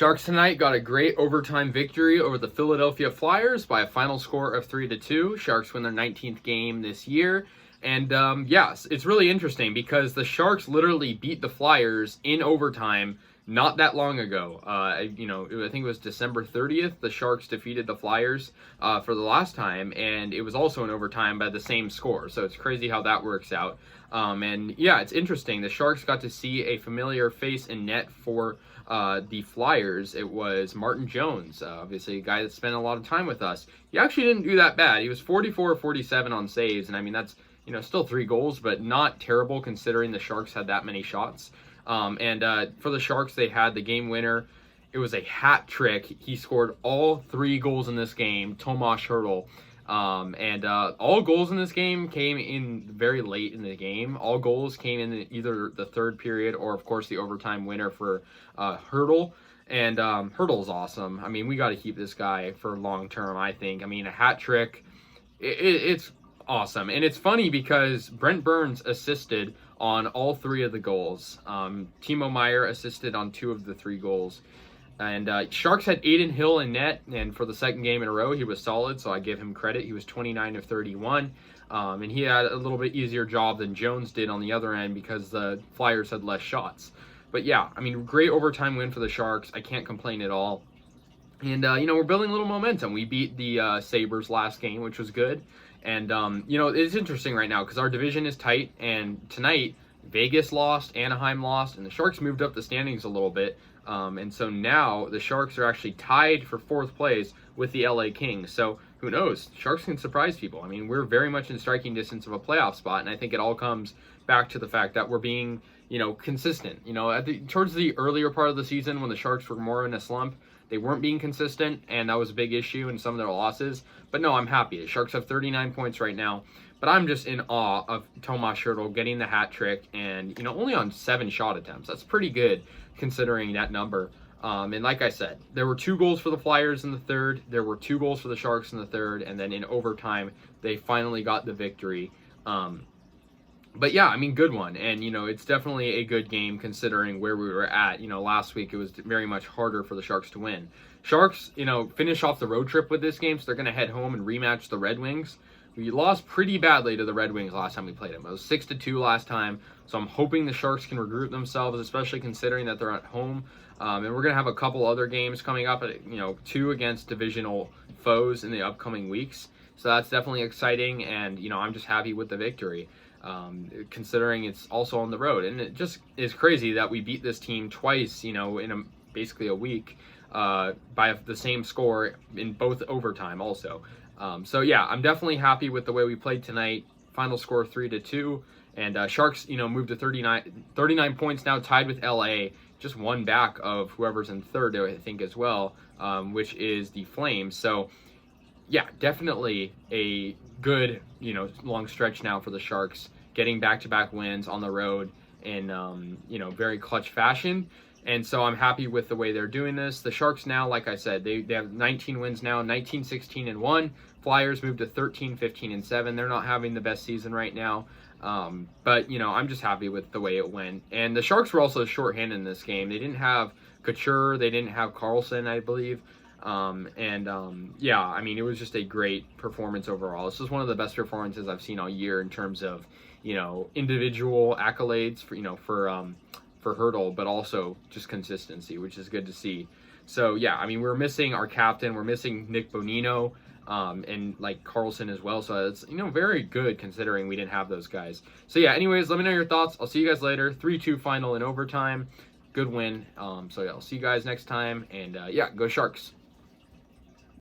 Sharks tonight got a great overtime victory over the Philadelphia Flyers by a final score of 3-2. Sharks win their 19th game this year. And yes, it's really interesting because the Sharks literally beat the Flyers in overtime not that long ago. I think it was December 30th. The Sharks defeated the Flyers for the last time, and it was also in overtime by the same score. So it's crazy how that works out. And yeah, it's interesting. The Sharks got to see a familiar face in net for the Flyers. It was Martin Jones, obviously a guy that spent a lot of time with us. He actually didn't do that bad. He was 44-47 on saves, and I mean, that's still 3 goals, but not terrible considering the Sharks had that many shots. For the Sharks, they had the game winner. It was a hat trick. He scored all 3 goals in this game, Tomas Hertl. All goals in this game came in very late in the game. All goals came in either the third period or, of course, the overtime winner for Hertl. And Hertl's awesome. I mean, we got to keep this guy for long term, I think. I mean, a hat trick, it's awesome. And it's funny because Brent Burns assisted on all 3 of the goals. Timo Meier assisted on 2 of the 3 goals. And Sharks had Adin Hill in net, and for the second game in a row, he was solid, so I give him credit. He was 29 of 31, and he had a little bit easier job than Jones did on the other end because the Flyers had less shots. But yeah, I mean, great overtime win for the Sharks. I can't complain at all. And, we're building a little momentum. We beat the Sabres last game, which was good. And, it's interesting right now because our division is tight, and tonight, Vegas lost, Anaheim lost, and the Sharks moved up the standings a little bit. And so now the Sharks are actually tied for 4th place with the LA Kings. So who knows? Sharks can surprise people. I mean, we're very much in striking distance of a playoff spot, and I think it all comes back to the fact that we're being, consistent. Towards the earlier part of the season when the Sharks were more in a slump, they weren't being consistent, and that was a big issue in some of their losses. But no, I'm happy. The Sharks have 39 points right now. But I'm just in awe of Tomas Hertl getting the hat trick and, only on 7 shot attempts. That's pretty good considering that number. And like I said, there were 2 goals for the Flyers in the third. There were 2 goals for the Sharks in the third. And then in overtime, they finally got the victory. But yeah, I mean, good one. And, it's definitely a good game considering where we were at. Last week it was very much harder for the Sharks to win. Sharks, finish off the road trip with this game, so they're going to head home and rematch the Red Wings. We lost pretty badly to the Red Wings last time we played them. It was 6-2 last time, so I'm hoping the Sharks can regroup themselves, especially considering that they're at home. And we're going to have a couple other games coming up, 2 against divisional foes in the upcoming weeks. So that's definitely exciting, and, I'm just happy with the victory, considering it's also on the road. And it just is crazy that we beat this team twice, in basically a week by the same score in both overtime also. So yeah, I'm definitely happy with the way we played tonight. Final score 3-2, and Sharks, moved to 39 points now, tied with LA, just 1 back of whoever's in third, I think, as well, which is the Flames. So yeah, definitely a good, long stretch now for the Sharks, getting back-to-back wins on the road in, very clutch fashion. And so I'm happy with the way they're doing this. The Sharks now, like I said, they have 19 wins now, 19-16-1. Flyers moved to 13-15-7. They're not having the best season right now. But, I'm just happy with the way it went. And the Sharks were also shorthanded in this game. They didn't have Couture. They didn't have Carlson, I believe. Yeah, I mean, it was just a great performance overall. This was one of the best performances I've seen all year in terms of, individual accolades for Hertl, but also just consistency, which is good to see. So yeah, I mean, we're missing our captain, we're missing Nick Bonino, and like Carlson as well. So it's, very good considering we didn't have those guys. So yeah, anyways, let me know your thoughts. I'll see you guys later. 3-2 final in overtime. Good win. So yeah, I'll see you guys next time. And yeah, go Sharks.